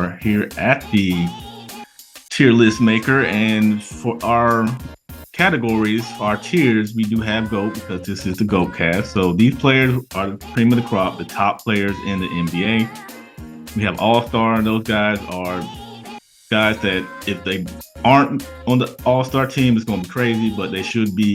are here at the tier list maker, and for our categories, our tiers, we do have GOAT because this is the GOAT cast. So these players are the cream of the crop, the top players in the NBA. We have All-Star, and those guys are guys that if they aren't on the All-Star team, it's going to be crazy, but they should be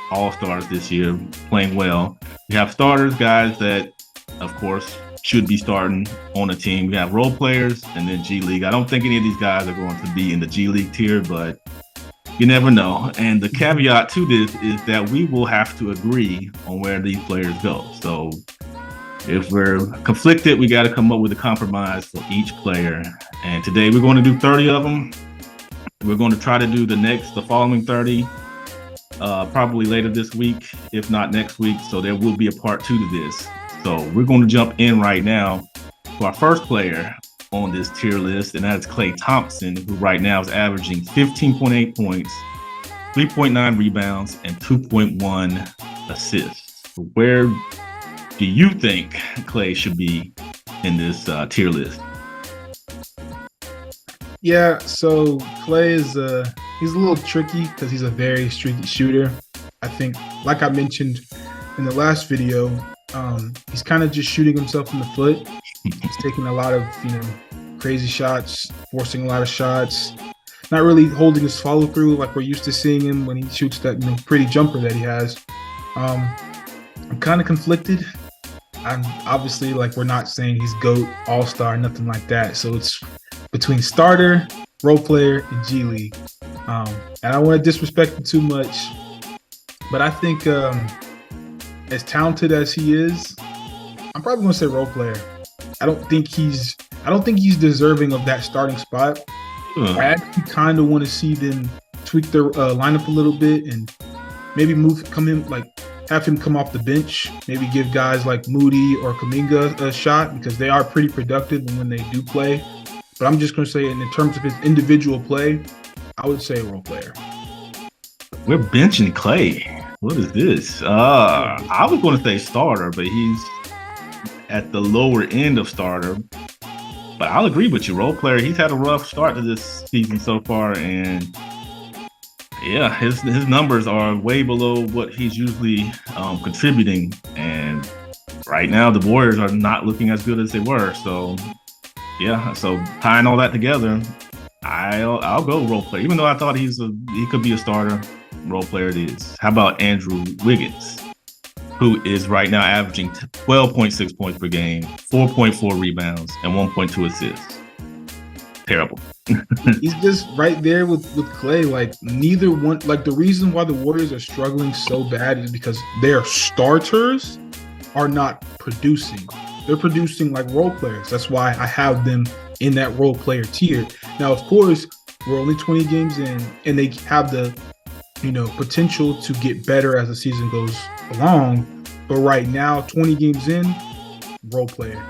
All-Stars this year, playing well. We have starters, guys that, of course, should be starting on a team. We have role players and then G League. I don't think any of these guys are going to be in the G League tier, but you never know. And the caveat to this is that we will have to agree on where these players go. So if we're conflicted, we got to come up with a compromise for each player. And today we're going to do 30 of them. We're going to try to do the following 30 probably later this week, if not next week. So there will be a part 2 to this. So we're going to jump in right now to our first player on this tier list, and that's Klay Thompson, who right now is averaging 15.8 points, 3.9 rebounds, and 2.1 assists. Where do you think Klay should be in this tier list? Yeah, so Klay is he's a little tricky because he's a very streaky shooter. I think, like I mentioned in the last video, he's kind of just shooting himself in the foot. He's taking a lot of, crazy shots, forcing a lot of shots, not really holding his follow through like we're used to seeing him when he shoots that pretty jumper that he has. I'm kind of conflicted. I'm obviously, we're not saying he's GOAT, All-Star, nothing like that. So it's between starter, role player, and G League. And I don't want to disrespect him too much, but I think as talented as he is, I'm probably going to say role player. I don't think he's deserving of that starting spot. I actually kind of want to see them tweak their lineup a little bit and maybe have him come off the bench. Maybe give guys like Moody or Kuminga a shot because they are pretty productive when they do play. But I'm just going to say, in terms of his individual play, I would say role player. We're benching Klay. What is this? I was going to say starter, but he's at the lower end of starter. But I'll agree with you, role player. He's had a rough start to this season so far, and yeah, his numbers are way below what he's usually contributing. And right now, the Warriors are not looking as good as they were. So yeah, so tying all that together, I'll go role player. Even though I thought he could be a starter, role player it is. How about Andrew Wiggins, who is right now averaging 12.6 points per game, 4.4 rebounds, and 1.2 assists? Terrible. He's just right there with Klay. Neither one. The reason why the Warriors are struggling so bad is because their starters are not producing. They're producing like role players. That's why I have them in that role player tier. Now, of course, we're only 20 games in, and they have the potential to get better as the season goes along. But right now, 20 games in, role player.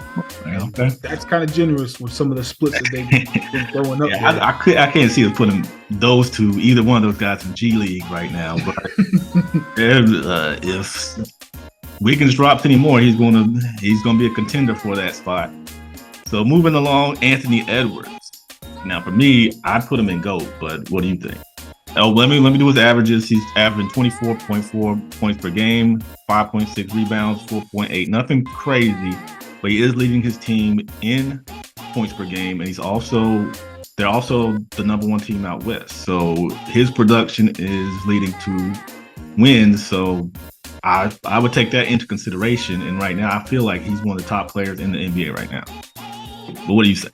Okay. That's kind of generous with some of the splits that they've been throwing up. Yeah, I can't see us putting either one of those guys in G League right now. But if Wiggins drops anymore, he's gonna be a contender for that spot. So moving along, Anthony Edwards. Now for me, I put him in GOAT, but what do you think? Oh, let me do his averages. He's averaging 24.4 points per game, 5.6 rebounds, 4.8. Nothing crazy, but he is leading his team in points per game, and they're also the number one team out west. So his production is leading to wins. So I would take that into consideration. And right now, I feel like he's one of the top players in the NBA right now. But what do you say?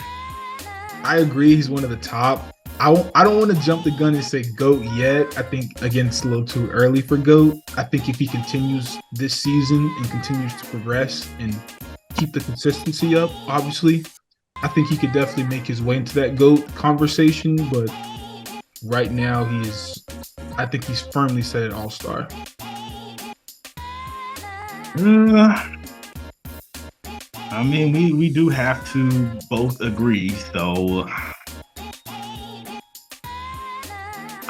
I agree. He's one of the top. I don't want to jump the gun and say GOAT yet. I think, again, it's a little too early for GOAT. I think if he continues this season and continues to progress and keep the consistency up, obviously, I think he could definitely make his way into that GOAT conversation. But right now, I think he's firmly set at All-Star. I mean, we do have to both agree. So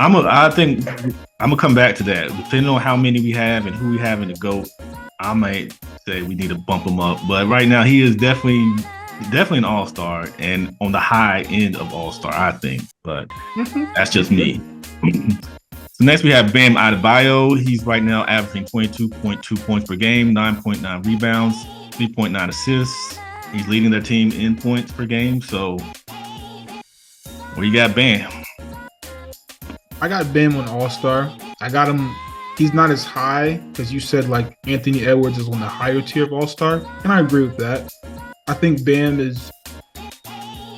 I think I'm gonna come back to that. Depending on how many we have and who we have in the GOAT, I might say we need to bump him up. But right now, he is definitely definitely an all-star and on the high end of all-star, I think. But that's just Good. me. So next we have Bam Adebayo. He's right now averaging 22.2 points per game, 9.9 rebounds, 3.9 assists. He's leading their team in points per game. So where you got Bam? I got Bam on all-star. I got him. He's not as high because you said like Anthony Edwards is on the higher tier of all-star, and I agree with that. I think Bam is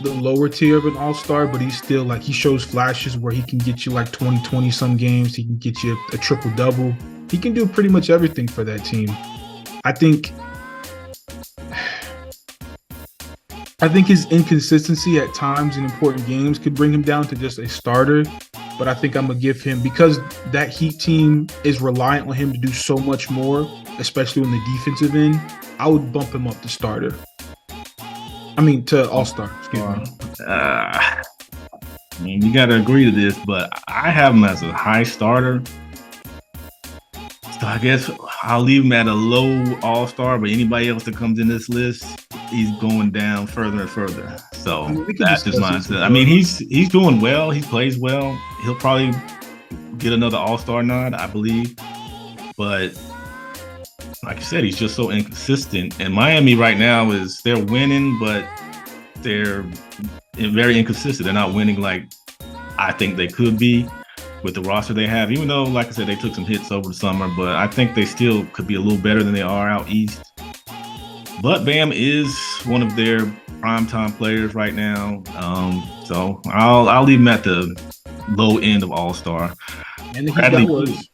the lower tier of an all-star, but he's still like he shows flashes where he can get you like 20 some games. He can get you a triple-double. He can do pretty much everything for that team. I think his inconsistency at times in important games could bring him down to just a starter. But I think I'm going to give him, because that Heat team is reliant on him to do so much more, especially on the defensive end, I would bump him up to starter. I mean, to all-star, excuse me. I mean, you got to agree to this, but I have him as a high starter. So I guess I'll leave him at a low all-star, but anybody else that comes in this list, he's going down further and further. So that's just my mindset. I mean, he's doing well. He plays well. He'll probably get another all-star nod, I believe. But like I said, he's just so inconsistent. And Miami right now they're winning, but they're very inconsistent. They're not winning like I think they could be with the roster they have, even though, like I said, they took some hits over the summer, but I think they still could be a little better than they are out east. But Bam is one of their primetime players right now. So I'll leave him at the low end of all-star. And the Heat got worse.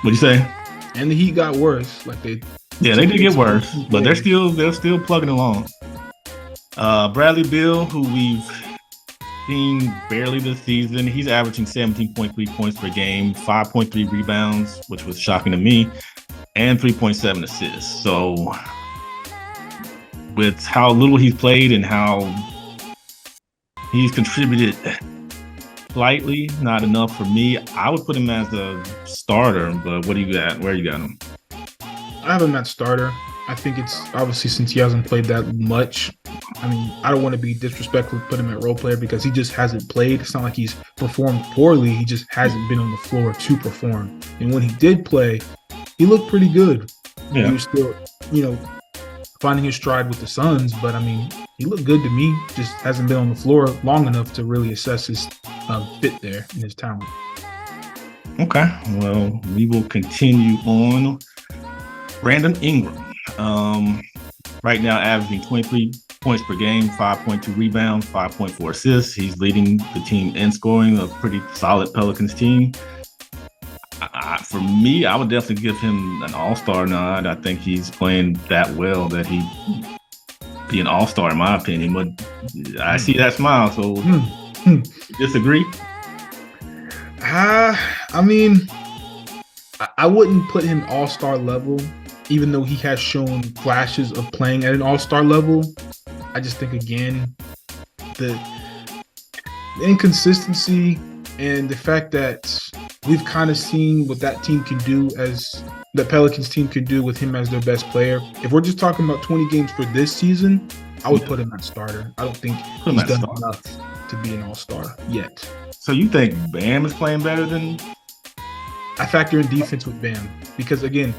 What'd you say? And the Heat got worse. They did get worse, but they're still plugging along. Bradley Beal, who we've seen barely this season, he's averaging 17.3 points per game, 5.3 rebounds, which was shocking to me, and 3.7 assists. So with how little he's played and how he's contributed slightly, not enough for me, I would put him as a starter. But what do you got? Where you got him? I have him at starter. I think it's obviously, since he hasn't played that much. I mean, I don't want to be disrespectful to put him at role player because he just hasn't played. It's not like he's performed poorly. He just hasn't been on the floor to perform. And when he did play, he looked pretty good. Yeah. He was still, finding his stride with the Suns. But, I mean, he looked good to me. Just hasn't been on the floor long enough to really assess his fit there and his talent. Okay. Well, we will continue on. Brandon Ingram. Right now averaging 23 points per game, 5.2 rebounds, 5.4 assists. He's leading the team in scoring, a pretty solid Pelicans team. For me, I would definitely give him an all-star nod. I think he's playing that well that he'd be an all-star in my opinion. But I see that smile, so disagree? I mean, I wouldn't put him all-star level, even though he has shown flashes of playing at an all-star level. I just think, again, the inconsistency and the fact that we've kind of seen what that team can do, as the Pelicans team can do with him as their best player. If we're just talking about 20 games for this season, I would put him at starter. I don't think he's done enough to be an all-star yet. So you think Bam is playing better than? I factor in defense with Bam because, again,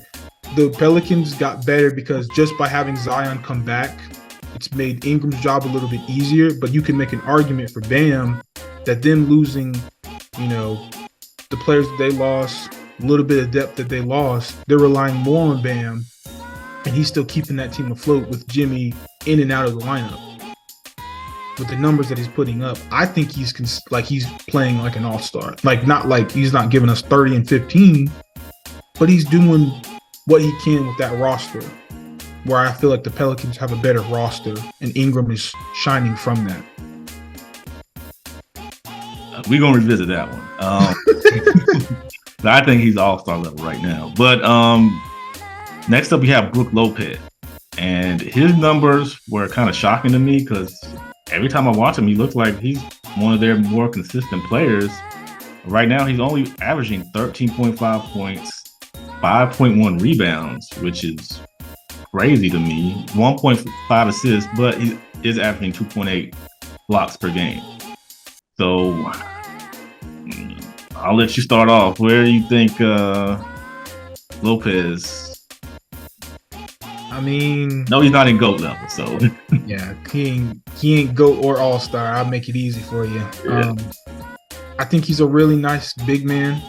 the Pelicans got better because just by having Zion come back, it's made Ingram's job a little bit easier. But you can make an argument for Bam that them losing, the players that they lost, a little bit of depth that they lost, they're relying more on Bam, and he's still keeping that team afloat with Jimmy in and out of the lineup. With the numbers that he's putting up, I think he's playing like an all-star. Not like he's not giving us 30 and 15, but he's doing what he can with that roster, where I feel like the Pelicans have a better roster and Ingram is shining from that. We're going to revisit that one. I think he's all-star level right now. But next up, we have Brook Lopez. And his numbers were kind of shocking to me because every time I watch him, he looks like he's one of their more consistent players. Right now, he's only averaging 13.5 points, 5.1 rebounds, which is crazy to me, 1.5 assists, but is averaging 2.8 blocks per game. So I'll let you start off. Where do you think Lopez? I mean, No, he's not in GOAT level. So yeah, he ain't GOAT or All-Star. I'll make it easy for you. Yeah. I think he's a really nice big man.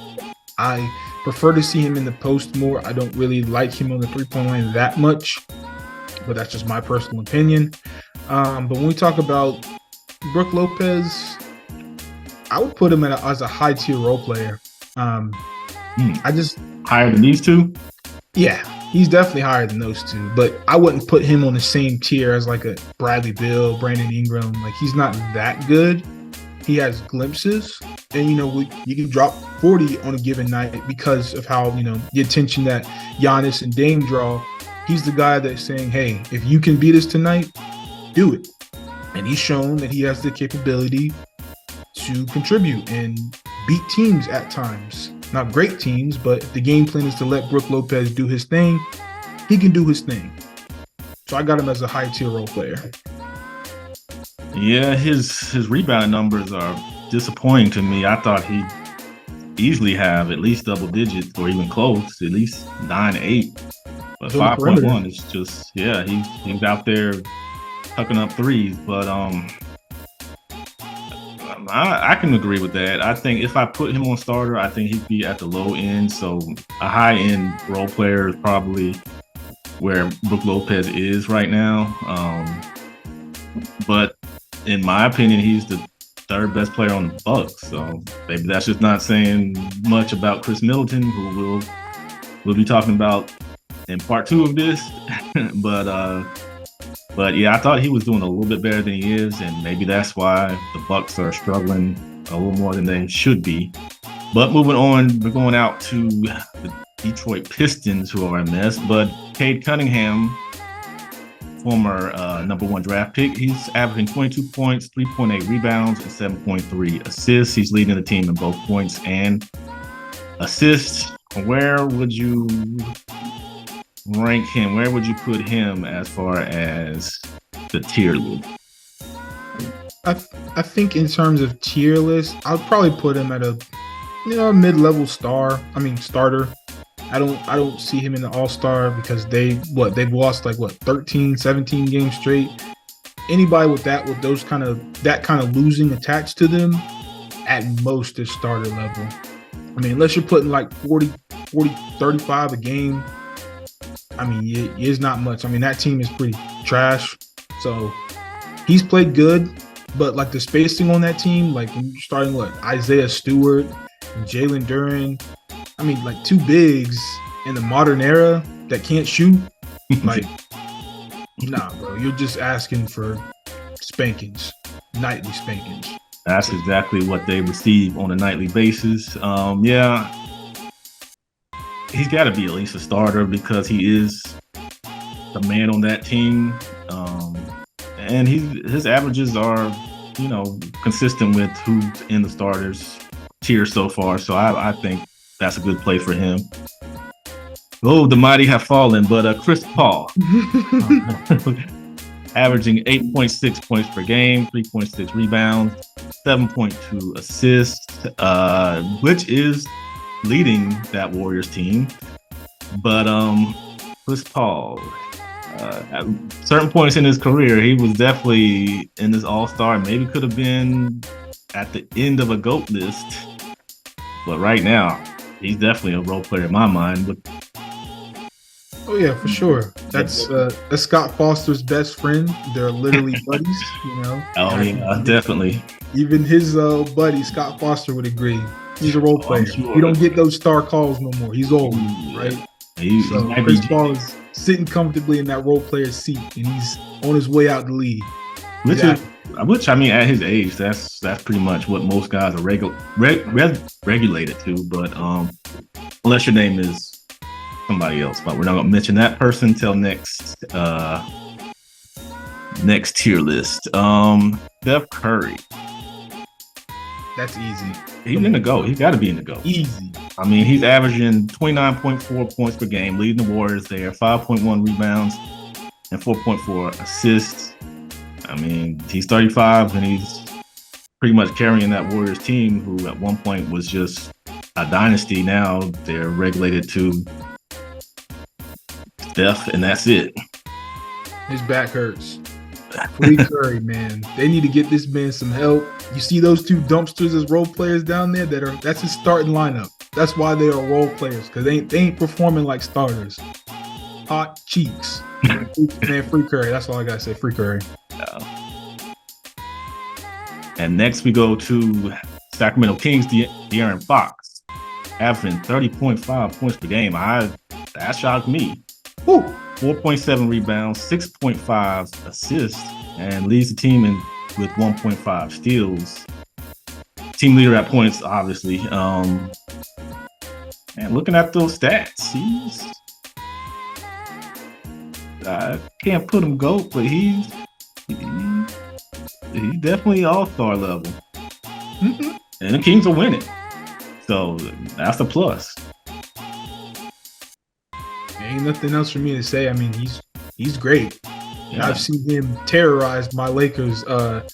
I prefer to see him in the post more. I don't really like him on the three-point line that much, but that's just my personal opinion. But when we talk about Brook Lopez, I would put him as a high-tier role player. I just higher than these two? Yeah, he's definitely higher than those two, but I wouldn't put him on the same tier as like a Bradley Beal, Brandon Ingram. Like, he's not that good. He has glimpses, and you can drop 40 on a given night because of how the attention that Giannis and Dame draw. He's the guy that's saying, "Hey, if you can beat us tonight, do it." And he's shown that he has the capability to contribute and beat teams at times. Not great teams, but if the game plan is to let Brook Lopez do his thing, he can do his thing. So I got him as a high tier role player. Yeah, his rebounding numbers are disappointing to me. I thought he'd easily have at least double digits or even close, at least 9-8. But 5.1 is just, yeah, he's out there tucking up threes. But I can agree with that. I think if I put him on starter, I think he'd be at the low end. So a high end role player is probably where Brook Lopez is right now. But in my opinion, he's the third best player on the Bucks. So maybe that's just not saying much about Chris Middleton, who we'll be talking about in part 2 of this. But yeah, I thought he was doing a little bit better than he is, and maybe that's why the Bucks are struggling a little more than they should be. But moving on, we're going out to the Detroit Pistons, who are a mess. But Cade Cunningham, former number 1 draft pick, he's averaging 22 points, 3.8 rebounds, and 7.3 assists. He's leading the team in both points and assists. Where would you rank him? Where would you put him as far as the tier list? I think in terms of tier list, I'd probably put him at a mid-level starter. I don't see him in the All-Star because they've lost 13, 17 games straight. Anybody with that kind of losing attached to them, at most is starter level. Unless you're putting like 40, 35 a game, it is not much. That team is pretty trash. So he's played good, but like the spacing on that team, like when you're starting Isaiah Stewart and Jalen Duren, like 2 bigs in the modern era that can't shoot, like, nah, bro, you're just asking for spankings, nightly spankings. That's exactly what they receive on a nightly basis. Yeah, he's got to be at least a starter because he is the man on that team, and his averages are, consistent with who's in the starters tier so far. So I think that's a good play for him. Oh, the mighty have fallen, but Chris Paul, averaging 8.6 points per game, 3.6 rebounds, 7.2 assists, which is leading that Warriors team. But Chris Paul, at certain points in his career, he was definitely in this All-Star. Maybe could have been at the end of a GOAT list. But right now, he's definitely a role player in my mind. Oh yeah, for sure. That's Scott Foster's best friend. They're literally buddies, Oh yeah, definitely. Even his buddy Scott Foster would agree. He's a role player. Sure. You don't get those star calls no more. He's old, right? So Chris Paul is sitting comfortably in that role player seat, and he's on his way out the league. Which at his age, that's pretty much what most guys are regulated to. But unless your name is somebody else, but we're not gonna mention that person until next tier list. Steph Curry. That's easy. He's in the GOAT. He's got to be in the GOAT. Easy. He's averaging 29.4 points per game, leading the Warriors there, 5.1 rebounds and 4.4 assists. I mean, he's 35 and he's pretty much carrying that Warriors team, who at one point was just a dynasty. Now they're regulated to Steph, and that's it. His back hurts. Free Curry, man. They need to get this man some help. You see those two dumpsters as role players down there that's his starting lineup. That's why they are role players, because they ain't performing like starters. Hot cheeks. Man, Free Curry. That's all I gotta say. Free Curry. And next we go to Sacramento Kings, De'Aaron Fox, averaging 30.5 points per game. That shocked me. Woo. 4.7 rebounds, 6.5 assists, and leads the team with 1.5 steals. Team leader at points, obviously. And looking at those stats, I can't put him GOAT, but he's definitely all-star level. Mm-hmm. And the Kings are winning. So that's a plus. Ain't nothing else for me to say. I mean, he's great. Yeah. I've seen him terrorize my Lakers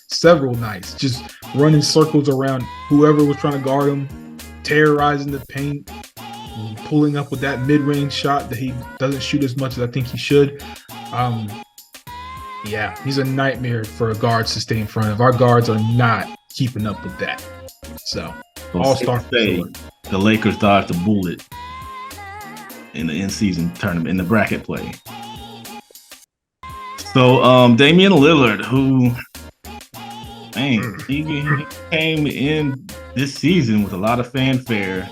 several nights, just running circles around whoever was trying to guard him, terrorizing the paint, pulling up with that mid-range shot that he doesn't shoot as much as I think he should. Yeah, he's a nightmare for guards to stay in front of. Our guards are not keeping up with that. So, all-star. The Lakers dodged a bullet in the in-season tournament, in the bracket play. So, Damian Lillard, who, man, he came in this season with a lot of fanfare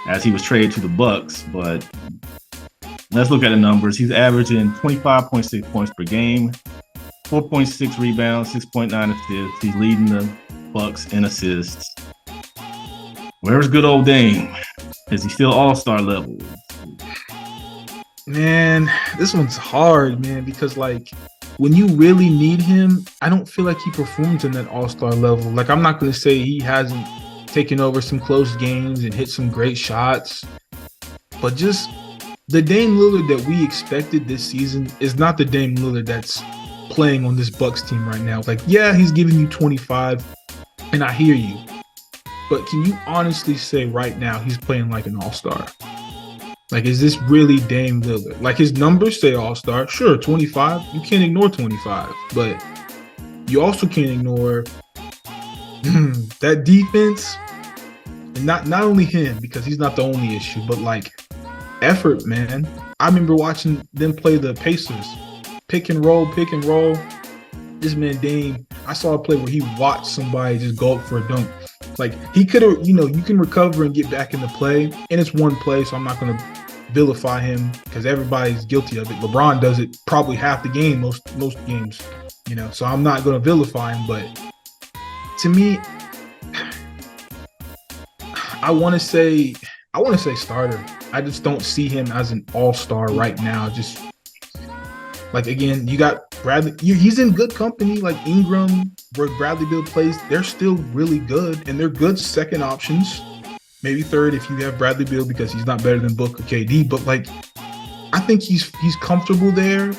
as he was traded to the Bucks, but let's look at the numbers. He's averaging 25.6 points per game, 4.6 rebounds, 6.9 assists. He's leading the Bucks in assists. Where's good old Dame? Is he still all-star level? Man, this one's hard, man, because like when you really need him, I don't feel like he performs in that all-star level. Like, I'm not going to say he hasn't taken over some close games and hit some great shots, but just the Dame Lillard that we expected this season is not the Dame Lillard that's playing on this Bucks team right now. Like, yeah, he's giving you 25, and I hear you. But can you honestly say right now he's playing like an all-star? Like, is this really Dame Lillard? Like, his numbers say all-star. Sure, 25. You can't ignore 25. But you also can't ignore that defense. And not only him, because he's not the only issue, but, like, effort, man. I remember watching them play the Pacers. Pick and roll. This man, Dame, I saw a play where he watched somebody just go up for a dunk. Like, he could have, you can recover and get back in the play. And it's one play, so I'm not going to vilify him because everybody's guilty of it. LeBron does it probably half the game, most games, so I'm not going to vilify him. But to me, I want to say starter. I just don't see him as an all-star right now. Just like, again, you got Bradley. He's in good company. Like Ingram, where Bradley Beal plays, they're still really good, and they're good second options. Maybe third if you have Bradley Beal because he's not better than Book or KD. But like, I think he's comfortable there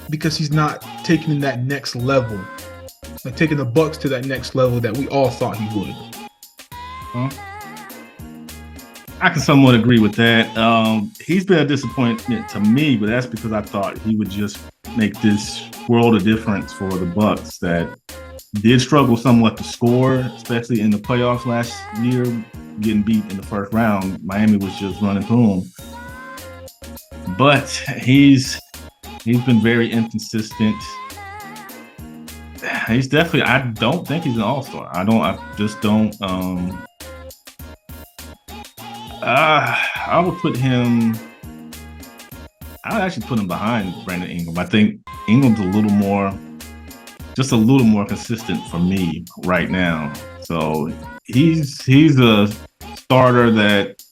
because he's not taking that next level, like taking the Bucks to that next level that we all thought he would. I can somewhat agree with that. He's been a disappointment to me, but that's because I thought he would just make this world of difference for the Bucks that did struggle somewhat to score, especially in the playoffs last year, getting beat in the first round. Miami was just running through him. But he's been very inconsistent. He's definitely, I don't think he's an all-star. I would put him, I would actually put him behind Brandon Ingram. I think Ingram's a little more consistent for me right now. So he's a starter that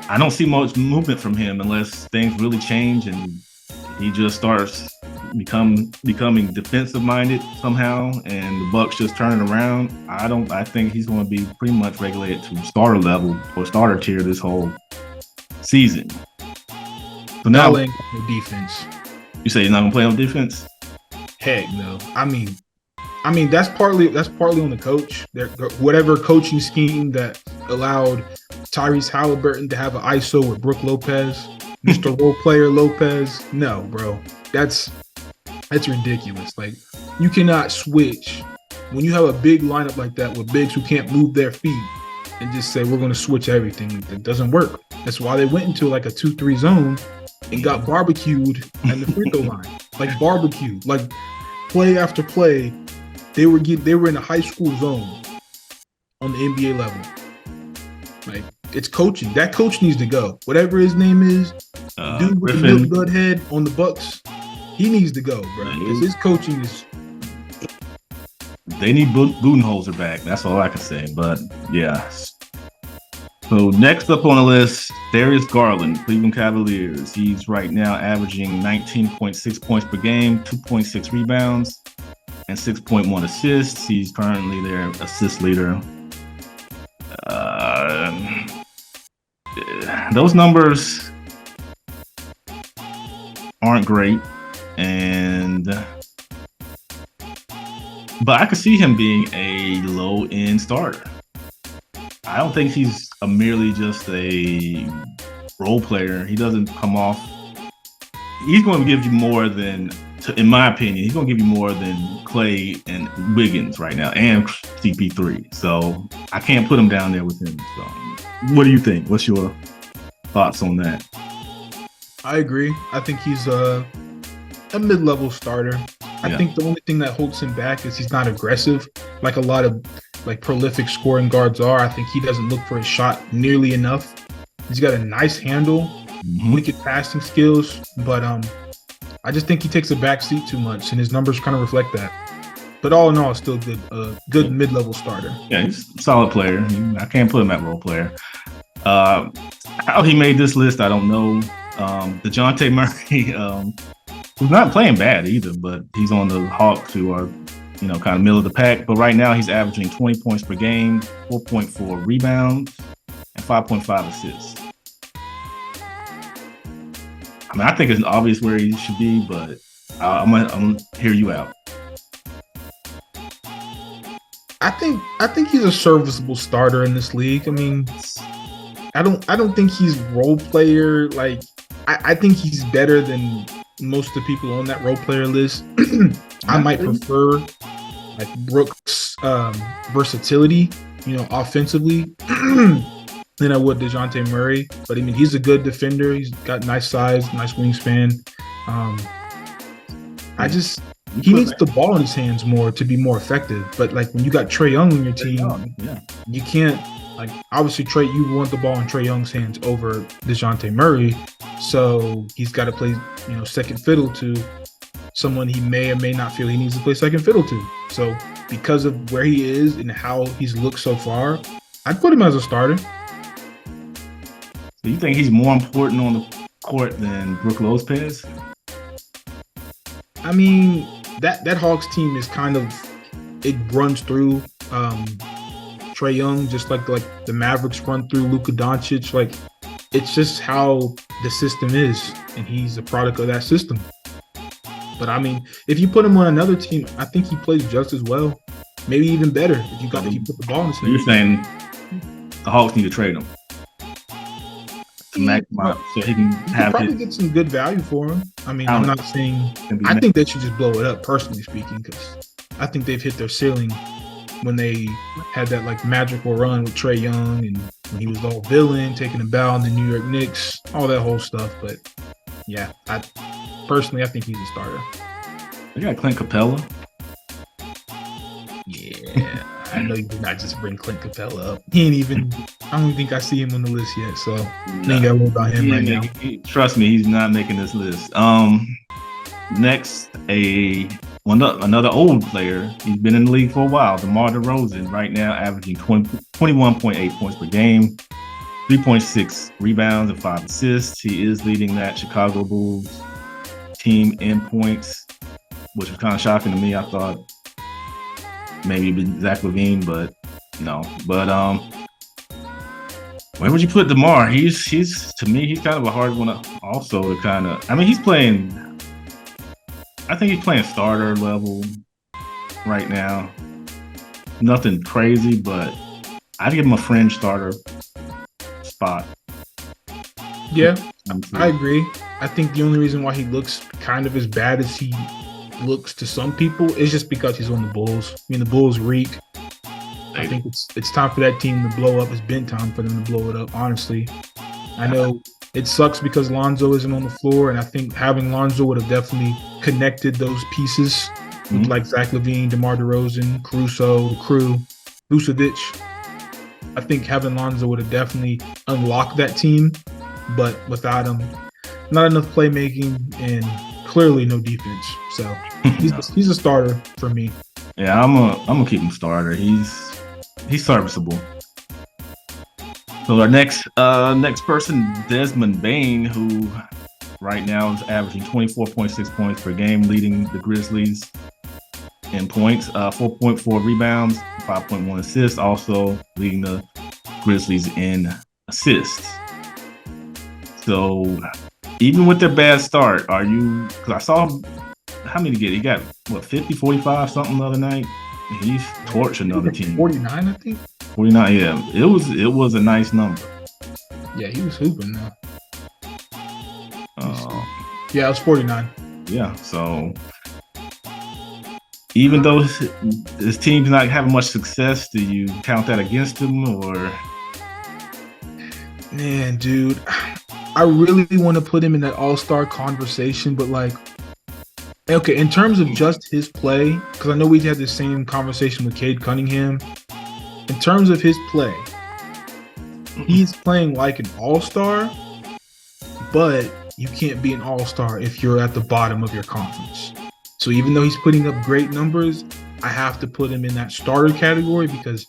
I don't see much movement from him unless things really change and he just starts becoming defensive minded somehow and the Bucks just turn it around. I think he's going to be pretty much regulated to starter level or starter tier this whole season. So now playing defense. You say he's not going to play on defense? Heck no. I mean that's partly on the coach. Whatever coaching scheme that allowed Tyrese Halliburton to have an ISO with Brooke Lopez, Mr. Role Player Lopez. No, bro, that's ridiculous. Like you cannot switch when you have a big lineup like that with bigs who can't move their feet and just say we're going to switch everything. It doesn't work. That's why they went into like a 2-3 zone and got barbecued at the free throw line. Like barbecued, like play after play. They were in a high school zone on the NBA level. Like it's coaching. That coach needs to go. Whatever his name is, dude with the milk dud head on the Bucks, he needs to go, bro. Because his coaching is. They need Budenholzer back. That's all I can say. But yeah. So next up on the list, Darius Garland, Cleveland Cavaliers. He's right now averaging 19.6 points per game, 2.6 rebounds, and 6.1 assists. He's currently their assist leader. Those numbers aren't great, but I could see him being a low-end starter. I don't think he's merely just a role player. He doesn't come off. He's going to give you more than, in my opinion, he's going to give you more than Clay and Wiggins right now, and CP3. So I can't put him down there with him. So, what do you think? What's your thoughts on that? I agree. I think he's a mid-level starter. I think the only thing that holds him back is he's not aggressive like a lot of like prolific scoring guards are. I think he doesn't look for his shot nearly enough. He's got a nice handle, wicked passing skills, but I just think he takes a back seat too much, and his numbers kind of reflect that. But all in all, still good mid-level starter. Yeah, he's a solid player. I can't put him at role player. How he made this list, I don't know. DeJounte Murray, who's not playing bad either, but he's on the Hawks, who are, kind of middle of the pack. But right now, he's averaging 20 points per game, 4.4 rebounds, and 5.5 assists. I mean, I think it's obvious where he should be, but I'm gonna hear you out. I think he's a serviceable starter in this league. I mean, I don't think he's role player. Like, I think he's better than most of the people on that role player list. I might prefer like Brooks' versatility, offensively, than I would DeJounte Murray. But I mean, he's a good defender. He's got nice size, nice wingspan. He needs the ball in his hands more to be more effective. But like when you got Trae Young on your team, you can't, like, obviously you want the ball in Trae Young's hands over DeJounte Murray. So he's got to play, second fiddle to someone he may or may not feel he needs to play second fiddle to. So because of where he is and how he's looked so far, I'd put him as a starter. Do you think he's more important on the court than Brooke Lopez? I mean, that Hawks team is kind of, it runs through Trae Young, just like the Mavericks run through Lukadoncic. Like, it's just how the system is, and he's a product of that system. But I mean, if you put him on another team, I think he plays just as well, maybe even better if you put the ball in his hand. You're saying the Hawks need to trade him to maximize, so he can probably get some good value for him. I mean, I'm not saying. I think they should just blow it up, personally speaking, because I think they've hit their ceiling when they had that like magical run with Trae Young, and when he was all villain, taking a bow in the New York Knicks, all that whole stuff. But yeah, I think he's a starter. They got Clint Capella. Yeah, I know you did not just bring Clint Capella up. He ain't even. I don't think I see him on the list yet, so I ain't got to worry about him right now. Trust me, he's not making this list. Next, another old player. He's been in the league for a while. DeMar DeRozan, right now averaging 21.8 points per game, 3.6 rebounds, and 5 assists. He is leading that Chicago Bulls team in points, which was kind of shocking to me. I thought maybe Zach LaVine, but no. But where would you put DeMar? He's to me, he's kind of a hard one also to kind of. I mean, he's playing I think he's playing starter level right now. Nothing crazy, but I'd give him a fringe starter spot. Yeah, I agree. I think the only reason why he looks kind of as bad as he looks to some people is just because he's on the Bulls. I mean, the Bulls reek. I think it's time for that team to blow up. It's been time for them to blow it up, honestly. I know it sucks because Lonzo isn't on the floor, and I think having Lonzo would have definitely connected those pieces with like Zach LaVine, DeMar DeRozan, Caruso, the crew, Vucevic. I think having Lonzo would have definitely unlocked that team, but without him, not enough playmaking and clearly no defense. So he's a starter for me. Yeah, I'm gonna keep him starter. He's serviceable. So our next person, Desmond Bane, who right now is averaging 24.6 points per game, leading the Grizzlies in points, 4.4 rebounds, 5.1 assists, also leading the Grizzlies in assists. So even with their bad start, because I saw him, how many get? He got, what, 50, 45, something the other night? He's torched another team. 49, I think. 49, yeah. It was a nice number. Yeah, he was hooping now. Yeah, it was 49. Yeah, so even though his team's not having much success, do you count that against him, or? Man, dude, I really want to put him in that all-star conversation, but like, okay, in terms of just his play, because I know we had the same conversation with Cade Cunningham. In terms of his play, he's playing like an all-star, but you can't be an all-star if you're at the bottom of your conference. So even though he's putting up great numbers, I have to put him in that starter category because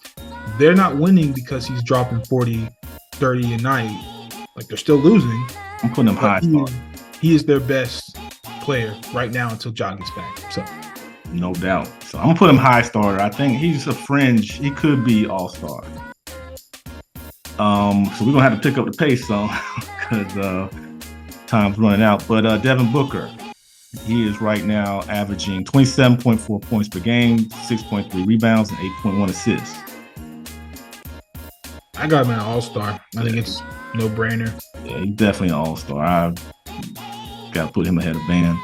they're not winning because he's dropping 40, 30 a night. Like, they're still losing. I'm putting him high starter. He is their best player right now until John gets back. So no doubt. So I'm gonna put him high starter. I think he's a fringe. He could be all-star. So we're gonna have to pick up the pace some because time's running out. But Devin Booker, he is right now averaging 27.4 points per game, 6.3 rebounds, and 8.1 assists. I got him an all-star. I think it's no-brainer. Yeah, he's definitely an all-star. I got to put him ahead of Van.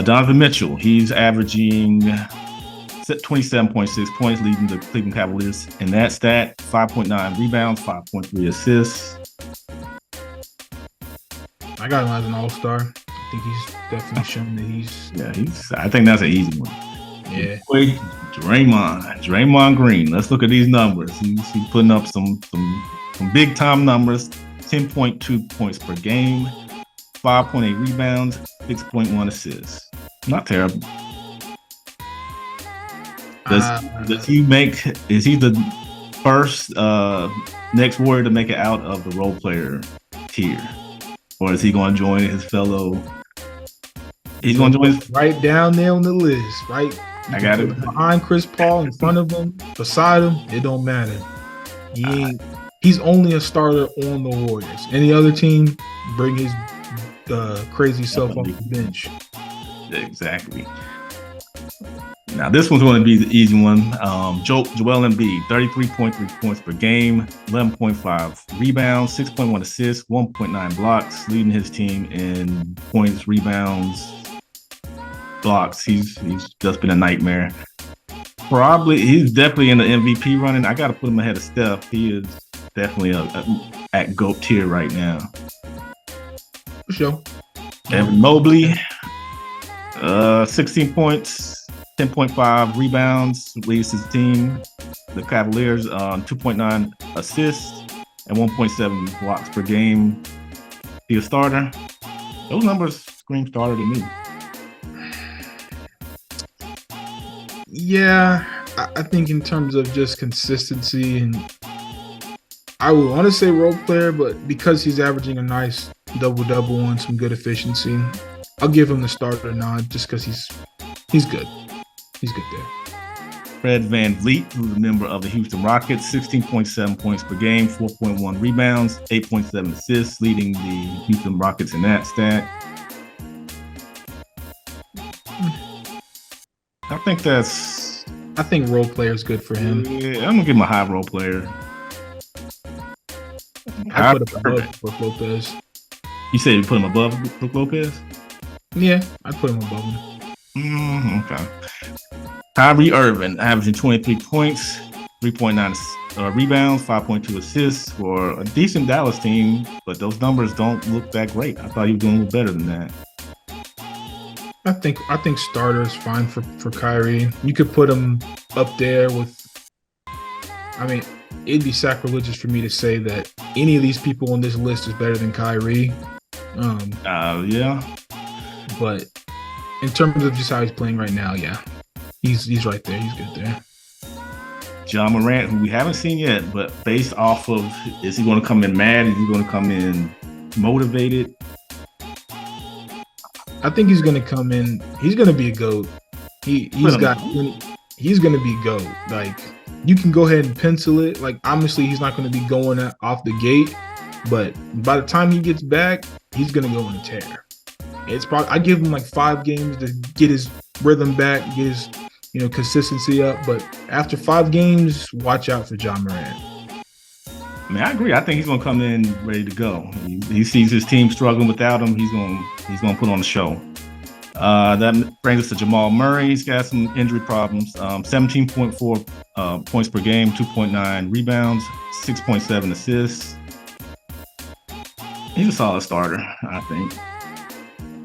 Donovan Mitchell, he's averaging 27.6 points, leading the Cleveland Cavaliers in that stat. 5.9 rebounds, 5.3 assists. I got him as an all-star. I think he's definitely shown that he's. Yeah, I think that's an easy one. Yeah. Boy, Draymond Green. Let's look at these numbers. He's putting up some big time numbers. 10.2 points per game, 5.8 rebounds, 6.1 assists. Not terrible. Does he make? Is he the first next warrior to make it out of the role player tier, or is he going to join his fellow? He's going to join right down there on the list. Right, I got it behind Chris Paul, in front of him, beside him. It don't matter. He's only a starter on the Warriors. Any other team, bring his crazy self off the bench. Exactly. Now, this one's going to be the easy one. Joel Embiid, 33.3 points per game, 11.5 rebounds, 6.1 assists, 1.9 blocks, leading his team in points, rebounds, blocks. He's just been a nightmare. He's definitely in the MVP running. I got to put him ahead of Steph. He is definitely at GOAT tier right now. For sure. Evan Mobley, 16 points, 10.5 rebounds, leads his team, the Cavaliers, 2.9 assists and 1.7 blocks per game. He a starter. Those numbers scream starter to me. Yeah, I think in terms of just consistency, and I would want to say role player, but because he's averaging a nice double-double and some good efficiency, I'll give him the starter nod just because he's good. He's good there. Fred VanVleet, who's a member of the Houston Rockets, 16.7 points per game, 4.1 rebounds, 8.7 assists, leading the Houston Rockets in that stat. I think that's. I think role player is good for him. Yeah, I'm gonna give him a high role player. I put him above Brook Lopez. You said you put him above Brook Lopez? Yeah, I'd put him above him. Okay. Kyrie Irving averaging 23 points, 3.9 rebounds, 5.2 assists for a decent Dallas team, but those numbers don't look that great. I thought he was doing a little better than that. I think starter is fine for Kyrie. You could put him up there with. I mean, it'd be sacrilegious for me to say that any of these people on this list is better than Kyrie. Yeah. But in terms of just how he's playing right now, yeah, he's right there. He's good there. Ja Morant, who we haven't seen yet, but based off of, is he going to come in mad? Is he going to come in motivated? I think he's going to come in. He's going to be a GOAT. He's going to be GOAT. Like, you can go ahead and pencil it. Like, obviously, he's not going to be going off the gate, but by the time he gets back, he's going to go on a tear. It's probably, I give him like 5 games to get his rhythm back, get his consistency up. But after 5 games, watch out for Ja Morant. I mean, I agree. I think he's going to come in ready to go. He sees his team struggling without him. He's going to put on the show. That brings us to Jamal Murray. He's got some injury problems. 17.4 points per game, 2.9 rebounds, 6.7 assists. He's a solid starter, I think.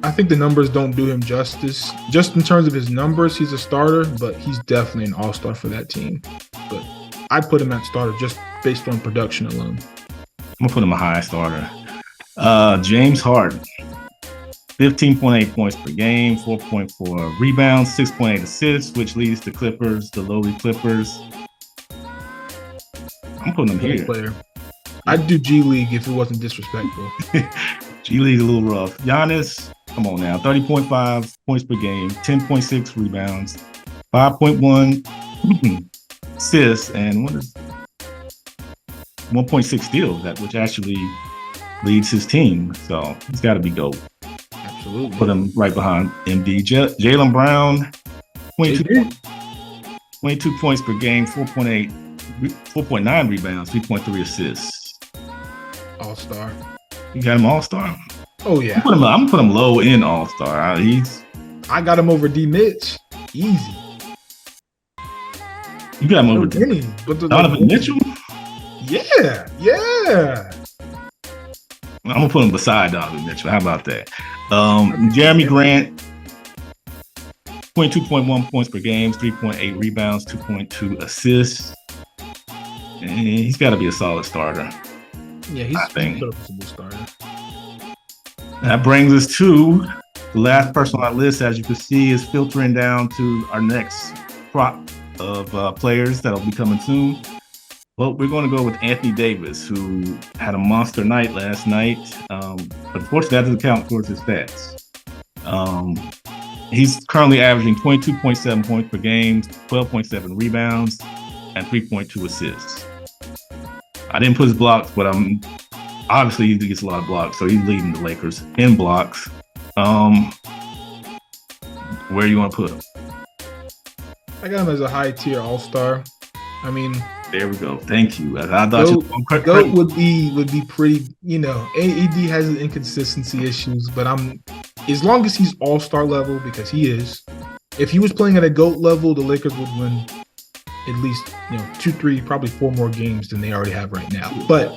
I think the numbers don't do him justice. Just in terms of his numbers, he's a starter, but he's definitely an all-star for that team. But I put him at starter just based on production alone. I'm going to put him a high starter. James Harden. 15.8 points per game, 4.4 rebounds, 6.8 assists, which leads the lowly Clippers. I'm putting them here. Player. I'd do G League if it wasn't disrespectful. G League a little rough. Giannis, come on now, 30.5 points per game, 10.6 rebounds, 5.1 assists, and 1.6 steals, which actually leads his team. So he's got to be GOAT. Absolutely. Put him right behind MD. Jaylen Brown, 22 points per game, 4.9 rebounds, 3.3 assists. All-star. You got him all-star? Oh, yeah. I'm gonna put him low in all-star. I got him over D. Mitch. Easy. You got him over Donovan Mitchell? Yeah. I'm gonna put him beside Donovan Mitchell. How about that? Jeremy Grant, 22.1 points per game, 3.8 rebounds, 2.2 assists. And he's got to be a solid starter. Yeah, he's a serviceable starter. That brings us to the last person on our list. As you can see, is filtering down to our next crop of players that'll be coming soon. Well, we're going to go with Anthony Davis, who had a monster night last night. Unfortunately, that doesn't count towards his stats. He's currently averaging 22.7 points per game, 12.7 rebounds, and 3.2 assists. I didn't put his blocks, but obviously he gets a lot of blocks, so he's leading the Lakers in blocks. Where do you want to put him? I got him as a high-tier all-star. I mean, there we go. Thank you. I thought GOAT would be pretty. AD has his inconsistency issues, but as long as he's all-star level, because he is. If he was playing at a GOAT level, the Lakers would win at least 2, 3, probably 4 more games than they already have right now. But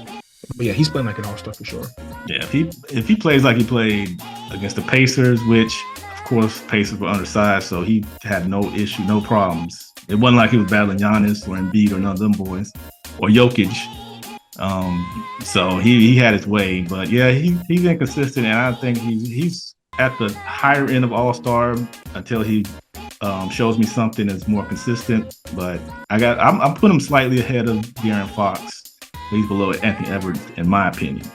yeah, he's playing like an all-star for sure. Yeah, if he plays like he played against the Pacers, which of course Pacers were undersized, so he had no issue, no problems. It wasn't like he was battling Giannis or Embiid or none of them boys or Jokic. So he had his way, but yeah, he's inconsistent, and I think he's at the higher end of all-star until he shows me something that's more consistent. But I'm putting him slightly ahead of De'Aaron Fox. He's below Anthony Edwards, in my opinion.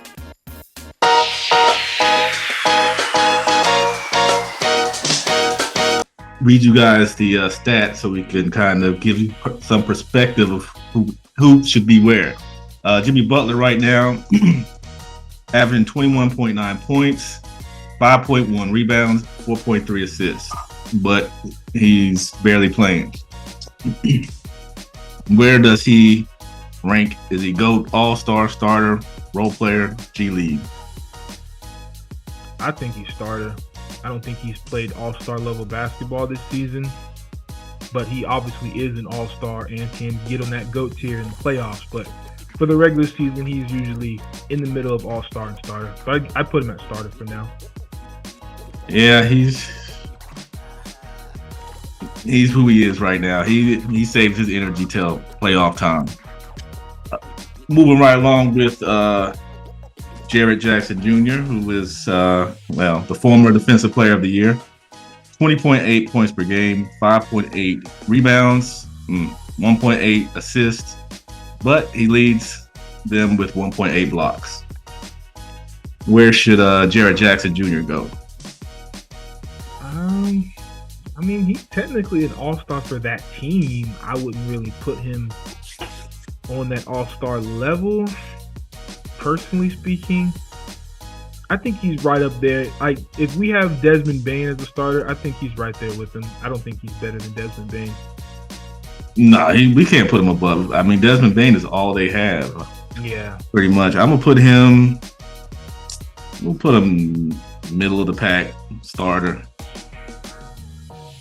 Read you guys the stats so we can kind of give you some perspective of who should be where. Jimmy Butler right now averaging 21.9 points, 5.1 rebounds, 4.3 assists. but he's barely playing. Where does he rank? Is he GOAT, All-Star, starter, role player, G League? I think he's starter. I don't think he's played all-star level basketball this season, but he obviously is an all-star and can get on that GOAT tier in the playoffs. But for the regular season, he's usually in the middle of all-star and starter. So I put him at starter for now. Yeah, he's who he is right now. He saves his energy till playoff time. Moving right along with Jarrett Jackson Jr., who is the former Defensive Player of the Year. 20.8 points per game, 5.8 rebounds, 1.8 assists, but he leads them with 1.8 blocks. Where should Jarrett Jackson Jr. go? I mean, he's technically an all-star for that team. I wouldn't really put him on that all-star level, personally speaking. I think he's right up there. Like, if we have Desmond Bane as a starter, I think he's right there with him. I don't think he's better than Desmond Bane. No, we can't put him above. I mean, Desmond Bane is all they have. Yeah. Pretty much. I'm going to put him, we'll put him middle of the pack, starter.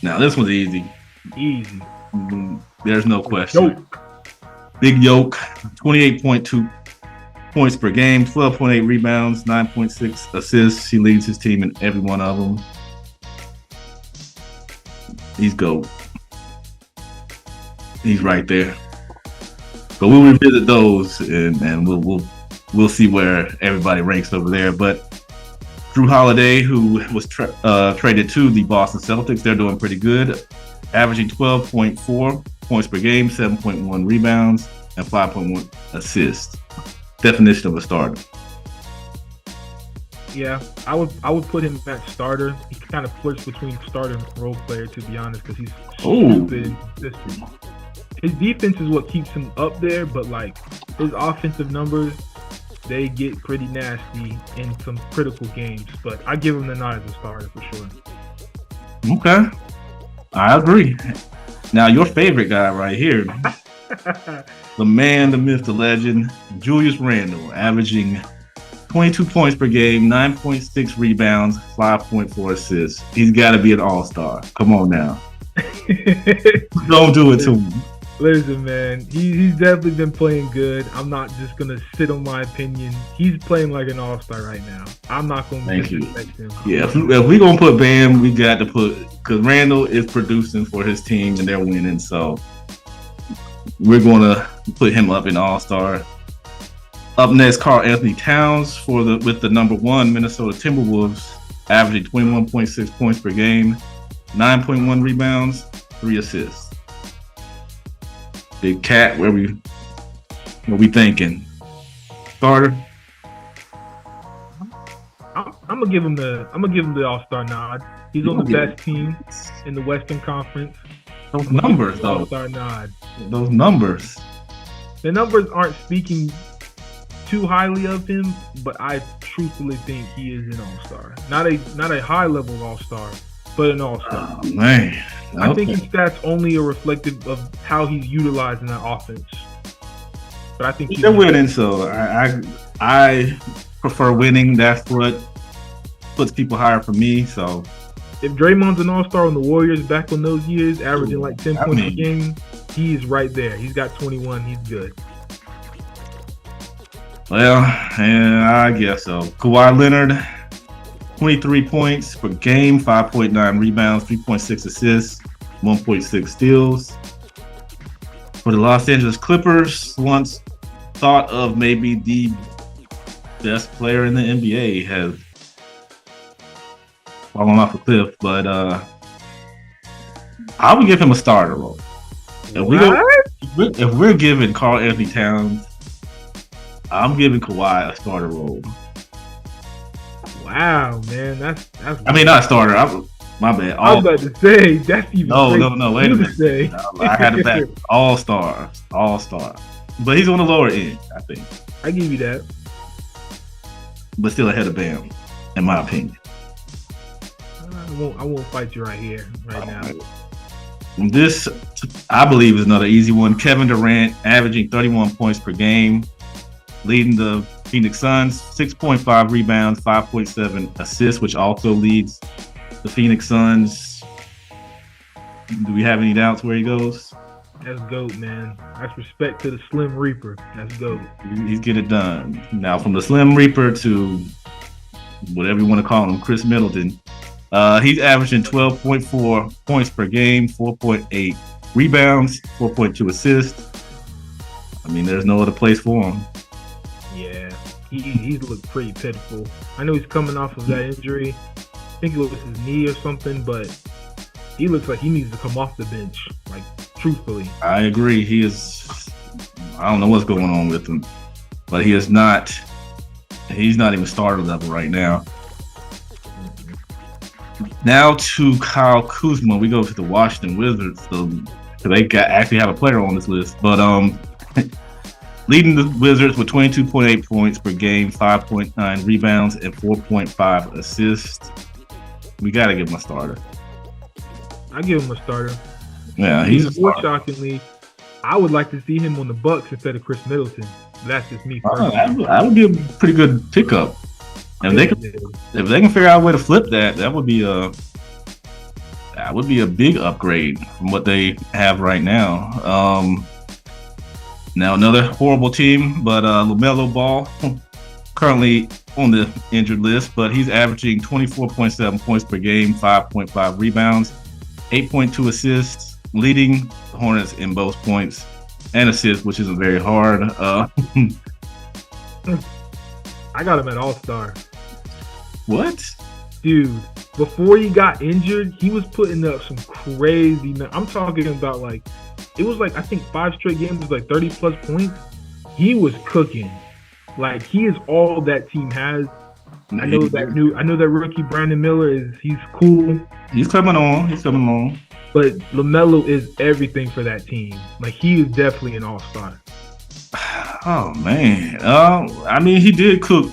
Now, this one's easy. Easy. There's no question. Big Yoke, 28.2 points per game, 12.8 rebounds, 9.6 assists. He leads his team in every one of them. He's GOAT. He's right there. But we'll revisit those and we'll see where everybody ranks over there. But Drew Holiday, who was traded to the Boston Celtics, they're doing pretty good, averaging 12.4 points per game, 7.1 rebounds, and 5.1 assists. Definition of a starter. Yeah, I would put him at starter. He kind of flirts between starter and role player, to be honest, because he's stupid and consistent. His defense is what keeps him up there, but like his offensive numbers, they get pretty nasty in some critical games. But I give him the nod as a starter for sure. Okay, I agree. Now your favorite guy right here, the man, the myth, the legend, Julius Randle, averaging 22 points per game, 9.6 rebounds, 5.4 assists. He's got to be an all-star. Come on now. Don't do it to him. Listen, man, he's definitely been playing good. I'm not just going to sit on my opinion. He's playing like an all-star right now. I'm not going to disrespect him. Yeah, if we're going to put Bam, we got to put, because Randall is producing for his team and they're winning, so we're going to put him up in all-star. Up next, Karl-Anthony Towns with the number one Minnesota Timberwolves, averaging 21.6 points per game, 9.1 rebounds, 3 assists. Big Cat, what we thinking? Starter? I'm gonna give him the all-star nod. He's on the best team in the Western Conference. Those numbers, though. All-star nod. Those numbers. The numbers aren't speaking too highly of him, but I truthfully think he is an all-star. Not a high-level all-star, but an all-star. Oh, man. Okay. I think his stats only are reflective of how he's utilizing that offense. But I think they're winning, so I prefer winning. That's what puts people higher for me. So if Draymond's an all-star on the Warriors back on those years, averaging like 10 points a game, he is right there. He's got 21. He's good. Well, yeah, I guess so. Kawhi Leonard, 23 points per game, 5.9 rebounds, 3.6 assists, 1.6 steals. For the Los Angeles Clippers, once thought of maybe the best player in the NBA, has fallen off a cliff, but I would give him a starter role. If we're giving Karl-Anthony Towns, I'm giving Kawhi a starter role. Wow, man, that's. I mean, not a starter. My bad. I was about to say that's even. No. Wait a minute. I had it back. All star. But he's on the lower end, I think. I give you that. But still ahead of Bam, in my opinion. I won't fight you right here, right now. This, I believe, is another easy one. Kevin Durant averaging 31 points per game, leading the Phoenix Suns, 6.5 rebounds, 5.7 assists, which also leads the Phoenix Suns. Do we have any doubts where he goes? That's GOAT, man. That's respect to the Slim Reaper. That's GOAT. He's getting it done. Now, from the Slim Reaper to whatever you want to call him, Chris Middleton, he's averaging 12.4 points per game, 4.8 rebounds, 4.2 assists. I mean, there's no other place for him. Yeah, he's looked pretty pitiful. I know he's coming off of that injury. I think it was his knee or something, but he looks like he needs to come off the bench. Like, truthfully. I agree. He is. I don't know what's going on with him, but he is not. He's not even starter level right now. Now to Kyle Kuzma. We go to the Washington Wizards. So they actually have a player on this list, but leading the Wizards with 22.8 points per game, 5.9 rebounds, and 4.5 assists. We got to give him a starter. I give him a starter. Yeah, he's more shockingly, I would like to see him on the Bucks instead of Chris Middleton. That's just me personally. That would be a pretty good pickup. And if they can figure out a way to flip that would be a big upgrade from what they have right now. Now another horrible team, but LaMelo Ball currently on the injured list, but he's averaging 24.7 points per game, 5.5 rebounds, 8.2 assists, leading the Hornets in both points and assists, which isn't very hard. I got him at All-Star. What? Dude, before he got injured, he was putting up some crazy... I'm talking about it was I think 5 straight games was 30 plus points. He was cooking. He is all that team has. I know that rookie Brandon Miller he's cool. He's coming on. But LaMelo is everything for that team. He is definitely an all-star. Oh man. I mean, he did cook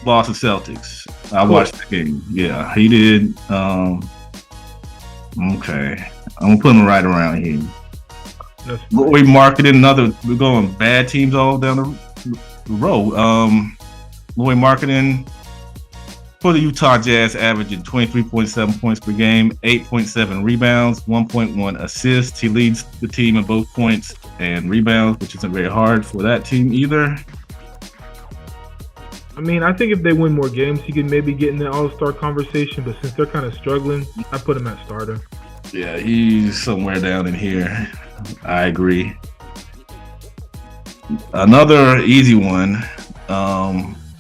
Boston Celtics. I watched the game. Yeah, he did. Okay. I'm gonna put him right around here. We're marketing we're going bad teams all down the road. Lloyd Marketing for the Utah Jazz, averaging 23.7 points per game, 8.7 rebounds, 1.1 assists. He leads the team in both points and rebounds, which isn't very hard for that team either. I mean, I think if they win more games, he could maybe get in the all-star conversation, but since they're kind of struggling, I put him at starter. Yeah, he's somewhere down in here. I agree. Another easy one.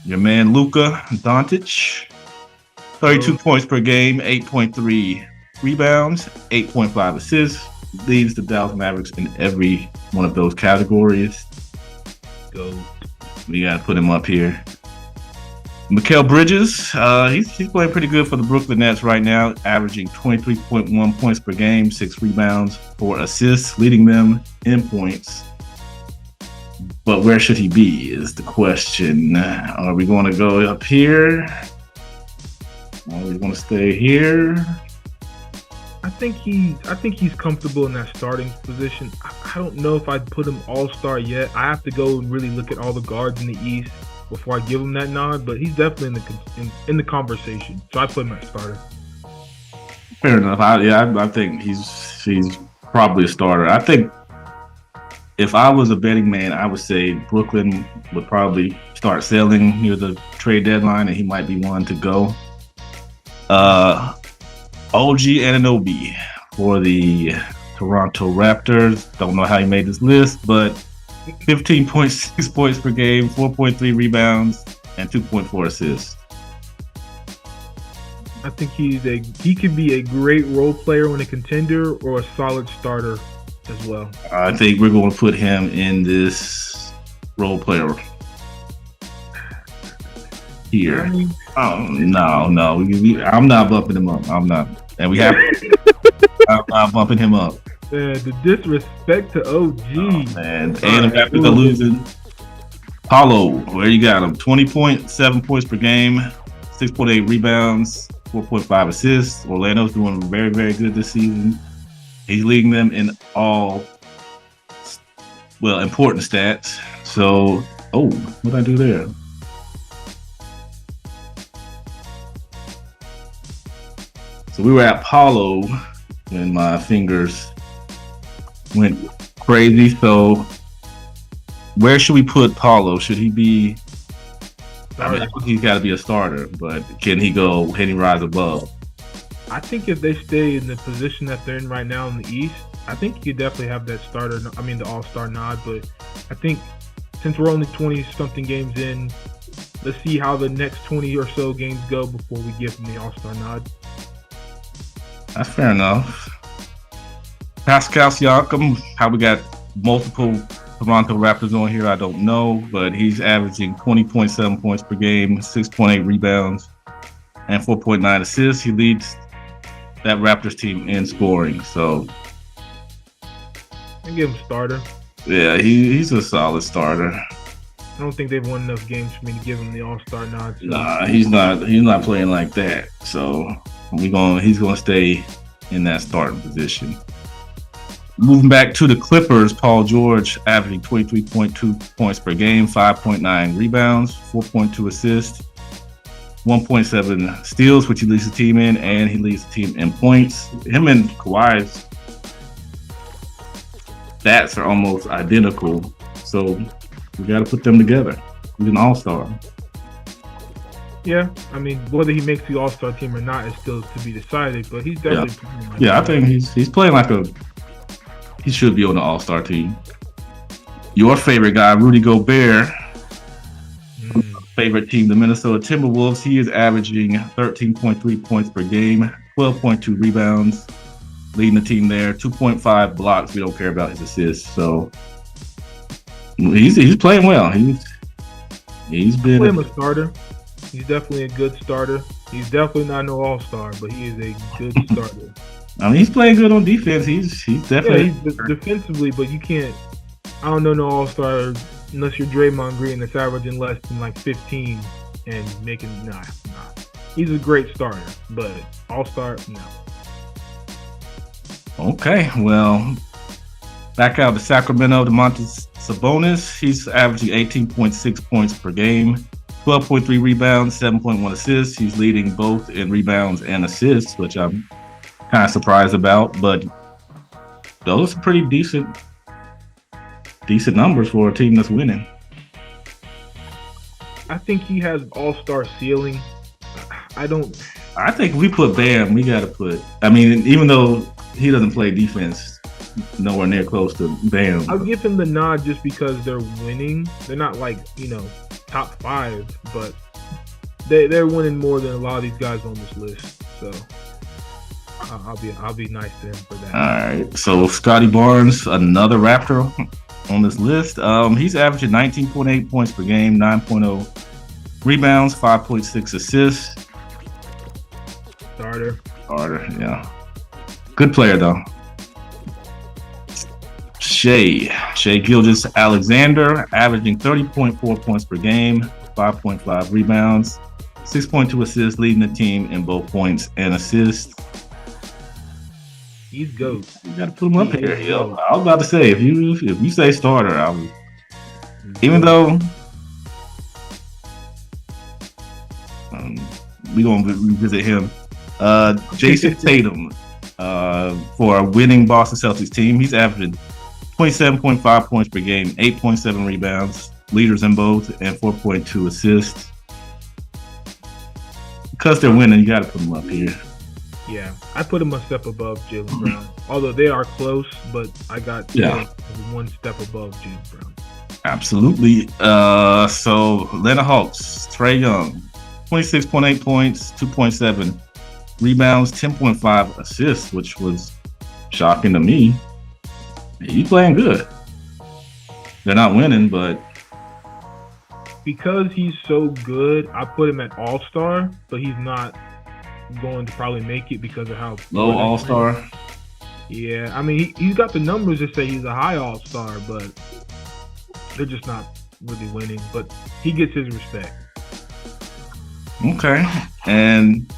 Your man Lukadoncic, 32 points per game, 8.3 rebounds, 8.5 assists. Leads the Dallas Mavericks in every one of those categories. Go. We got to put him up here. Mikal Bridges, he's playing pretty good for the Brooklyn Nets right now, averaging 23.1 points per game, 6 rebounds, 4 assists, leading them in points. But where should he be is the question. Are we going to go up here? Or are we going to stay here? I think he's comfortable in that starting position. I don't know if I'd put him all-star yet. I have to go and really look at all the guards in the East before I give him that nod, but he's definitely in the conversation. So I put him at starter. Fair enough. I think he's probably a starter. I think if I was a betting man, I would say Brooklyn would probably start selling near the trade deadline, and he might be one to go. OG Anunoby for the Toronto Raptors. Don't know how he made this list, but 15.6 points per game, 4.3 rebounds, and 2.4 assists. I think he could be a great role player on a contender or a solid starter as well. I think we're going to put him in this role player here. No. I'm not bumping him up. I'm not. And we have. I'm not bumping him up. Man, the disrespect to OG. Oh, man. And after the losing. Paulo, where you got him? 20.7 points per game, 6.8 rebounds, 4.5 assists. Orlando's doing very, very good this season. He's leading them in all, important stats. So, what did I do there? So we were at Paulo when my fingers went crazy. So where should we put Paulo? Should he be? I think he's got to be a starter, but can he rise above? I think if they stay in the position that they're in right now in the East, I think you could definitely have that the All-Star nod. But I think since we're only 20-something games in, let's see how the next 20 or so games go before we give him the All-Star nod. That's fair enough. Pascal Siakam, how we got multiple Toronto Raptors on here, I don't know, but he's averaging 20.7 points per game, 6.8 rebounds, and 4.9 assists. He leads that Raptors team in scoring. So I give him starter. Yeah, he's a solid starter. I don't think they've won enough games for me to give him the All-Star nod. So. Nah, he's not playing like that. So he's gonna stay in that starting position. Moving back to the Clippers, Paul George averaging 23.2 points per game, 5.9 rebounds, 4.2 assists, 1.7 steals, which he leads the team in, and he leads the team in points. Him and Kawhi's stats are almost identical, so we got to put them together. He's an all-star. Yeah, I mean, whether he makes the all-star team or not is still to be decided, but he's definitely... I think he's playing like he should be on the all-star team. Your favorite guy, Rudy Gobert, favorite team, the Minnesota Timberwolves. He is averaging 13.3 points per game, 12.2 rebounds, leading the team there, 2.5 blocks. We don't care about his assists, so he's playing well. He's been him a starter. He's definitely a good starter. He's definitely not no all-star, but he is a good starter. I mean, he's playing good on defense. He's definitely he's defensively, but you can't. I don't know no all-star unless you're Draymond Green that's averaging less than like 15 and making nah. He's a great starter, but all-star no. Okay, well, back out to Sacramento, Domantas Sabonis. He's averaging 18.6 points per game, 12.3 rebounds, 7.1 assists. He's leading both in rebounds and assists, which I'm kind of surprised about, but those are pretty decent numbers for a team that's winning. I think he has all-star ceiling. I think if we put Bam, we got to put. I mean, even though he doesn't play defense, nowhere near close to Bam. I'll give him the nod just because they're winning. They're not like top 5, but they're winning more than a lot of these guys on this list. So. I'll be nice to him for that. All right. So Scotty Barnes, another Raptor on this list. He's averaging 19.8 points per game, 9.0 rebounds, 5.6 assists. Starter, yeah. Good player though. Shai Gilgeous-Alexander, averaging 30.4 points per game, 5.5 rebounds, 6.2 assists, leading the team in both points and assists. He's GOAT. You got to put him up here. Yo, I was about to say, if you say starter, even though we gonna revisit him. Jason Tatum, for a winning Boston Celtics team, he's averaging 27.5 points per game, 8.7 rebounds, leaders in both, and 4.2 assists. Because they're winning, you got to put them up here. Yeah, I put him a step above Jaylen Brown. Although they are close, but I got one step above Jaylen Brown. Absolutely. So Atlanta Hawks, Trae Young, 26.8 points, 2.7 rebounds, 10.5 assists, which was shocking to me. He's playing good. They're not winning, but because he's so good, I put him at All-Star, but he's not going to probably make it because of how low all-star. Yeah, I mean he's got the numbers that say he's a high all-star, but they're just not really winning. But he gets his respect. Okay, and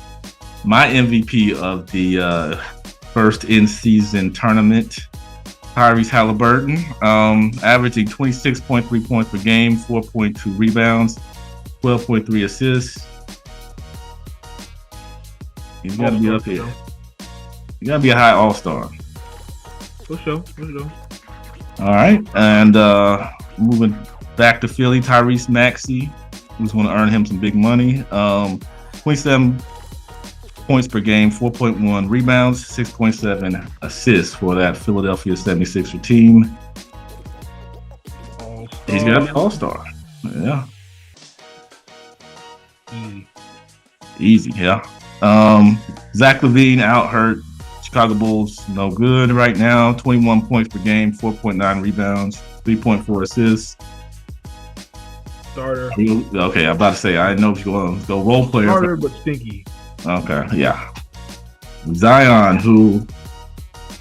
My MVP of the first in-season tournament, Tyrese Halliburton, averaging 26.3 points per game, 4.2 rebounds, 12.3 assists. He's got to be up here. You got to be a high all-star. For sure. All right. And moving back to Philly, Tyrese Maxey. Who's going to earn him some big money. 27 points per game, 4.1 rebounds, 6.7 assists for that Philadelphia 76er team. All-star. He's got an all-star. Yeah. Easy, yeah. Zach LaVine out hurt. Chicago Bulls no good right now. 21 points per game, 4.9 rebounds, 3.4 assists. Starter. Okay, I'm about to say, I know if you're going to go role player. Starter, but stinky. Okay, yeah. Zion, who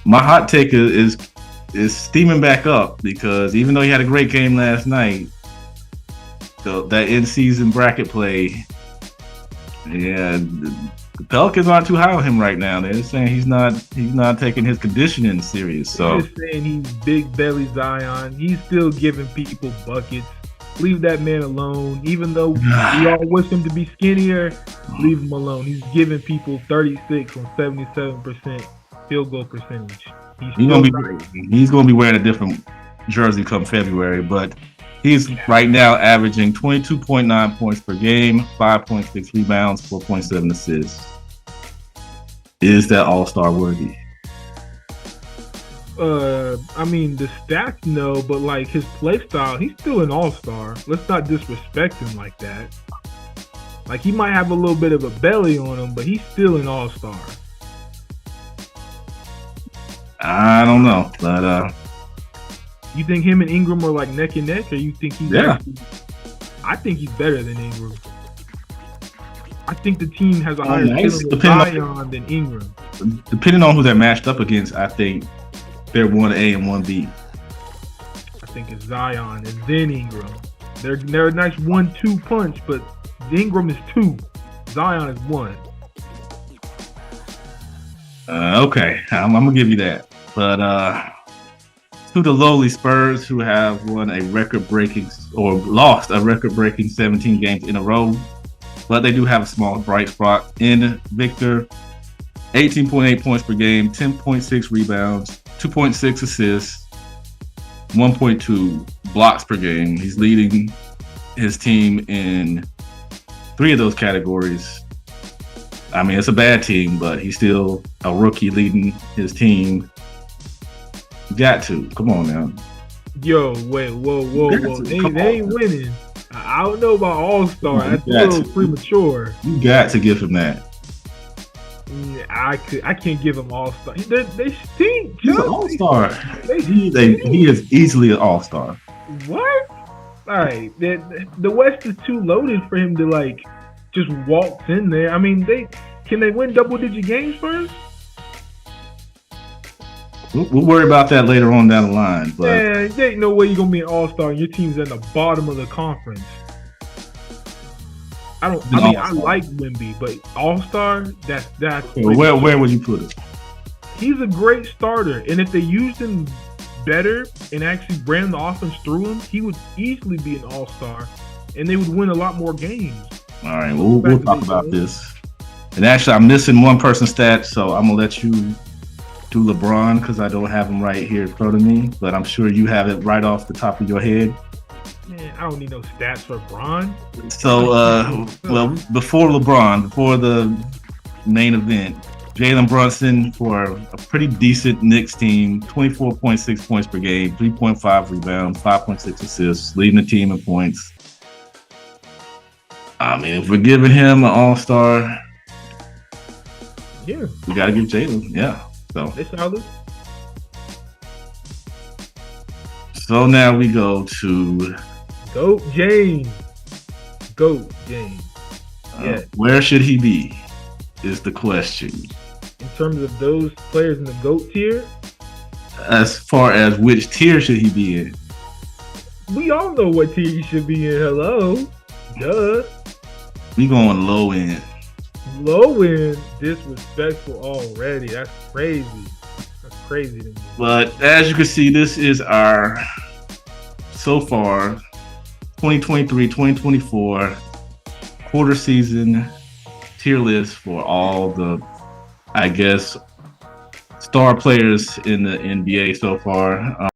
my hot take is steaming back up because even though he had a great game last night, that in-season bracket play, yeah, the Pelicans aren't too high on him right now. They're saying he's not taking his conditioning serious. So they're saying he's big belly Zion. He's still giving people buckets. Leave that man alone. Even though we all wish him to be skinnier, leave him alone. He's giving people 36 on 77% field goal percentage. He's gonna be wearing a different jersey come February, but he's right now averaging 22.9 points per game, 5.6 rebounds, 4.7 assists. Is that all-star worthy? I mean, the stats no, but like his play style, he's still an all-star. Let's not disrespect him like that. Like he might have a little bit of a belly on him, but he's still an all-star. I don't know, but you think him and Ingram are like neck and neck, or you think he's? Yeah. I think he's better than Ingram. I think the team has a higher nice. ceiling with Zion than Ingram. Depending on who they're matched up against, I think they're 1A and 1B. I think it's Zion and then Ingram. They're a nice 1-2 punch, but Ingram is 2, Zion is 1. Okay, I'm gonna give you that. But to the lowly Spurs, who have won a record-breaking or lost a record-breaking 17 games in a row, but they do have a small bright spot in Victor. 18.8 points per game, 10.6 rebounds, 2.6 assists, 1.2 blocks per game. He's leading his team in 3 of those categories. I mean, it's a bad team, but he's still a rookie leading his team. You got to. Come on now. Yo, wait, whoa. They ain't winning. I don't know about All-Star. That's a little premature. You got to give him that. I can't give him All-Star. They stink. He's an All-Star. He is easily an All-Star. What? All right. The West is too loaded for him to like just waltz in there. I mean, can they win double-digit games first? We'll worry about that later on down the line. But yeah, there ain't no way you're gonna be an all-star and your team's at the bottom of the conference. I like Wemby, but all-star, that's where would you put it? He's a great starter, and if they used him better and actually ran the offense through him, he would easily be an all-star, and they would win a lot more games. All right, we'll talk about this. And actually, I'm missing one person's stat, so I'm gonna let you do LeBron because I don't have him right here in front of me, but I'm sure you have it right off the top of your head. Man, I don't need no stats for LeBron. So, well, before the main event, Jalen Brunson for a pretty decent Knicks team, 24.6 points per game, 3.5 rebounds, 5.6 assists, leading the team in points. I mean, if we're giving him an all-star, yeah, we got to give Jalen, yeah. So now we go to Goat James. Yeah. Where should he be? Is the question. In terms of those players in the GOAT tier? As far as which tier should he be in? We all know what tier he should be in. Hello. Duh. We going low end. Low end disrespectful already. That's crazy. That's crazy to me. But as you can see, this is our so far 2023-2024 quarter season tier list for all the, I guess, star players in the NBA so far.